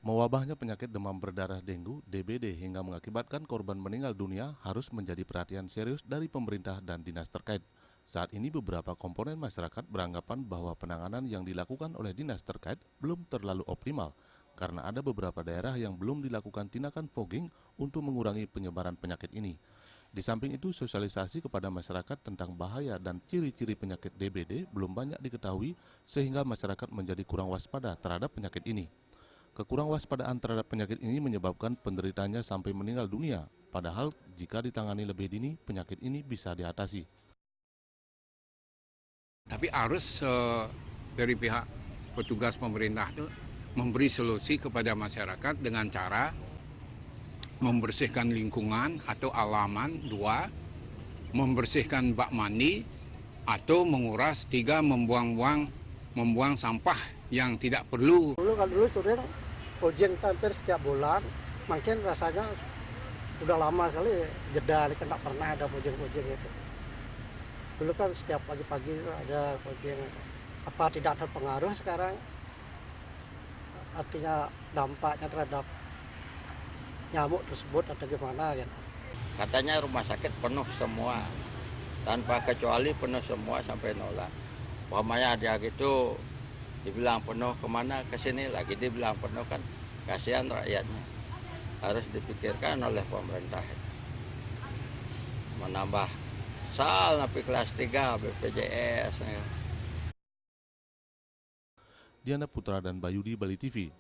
Mewabahnya penyakit demam berdarah dengue (DBD) hingga mengakibatkan korban meninggal dunia harus menjadi perhatian serius dari pemerintah dan dinas terkait. Saat ini beberapa komponen masyarakat beranggapan bahwa penanganan yang dilakukan oleh dinas terkait belum terlalu optimal karena ada beberapa daerah yang belum dilakukan tindakan fogging untuk mengurangi penyebaran penyakit ini. Di samping itu, sosialisasi kepada masyarakat tentang bahaya dan ciri-ciri penyakit DBD belum banyak diketahui sehingga masyarakat menjadi kurang waspada terhadap penyakit ini. Kekurangwaspadaan terhadap penyakit ini menyebabkan penderitanya sampai meninggal dunia, padahal jika ditangani lebih dini, penyakit ini bisa diatasi. Tapi harus dari pihak petugas pemerintah itu memberi solusi kepada masyarakat dengan cara membersihkan lingkungan atau halaman, 2, membersihkan bak mandi, atau menguras, 3, membuang sampah yang tidak perlu. Dulu sering ujian hampir setiap bulan, makin rasanya udah lama sekali jeda, kan tak pernah ada ujian itu. Dulu kan setiap pagi-pagi ada ujian, apa tidak terpengaruh sekarang, artinya dampaknya terhadap nyamuk tersebut atau gimana gitu. Katanya rumah sakit penuh semua, tanpa kecuali penuh semua sampai nolak. Pokoknya dia gitu dibilang penuh kemana ke sini lagi dibilang penuh, kan kasihan rakyatnya. Harus dipikirkan oleh pemerintah. Menambah sal napi kelas 3 BPJS. Diana Putra dan Bayudi, Bali TV.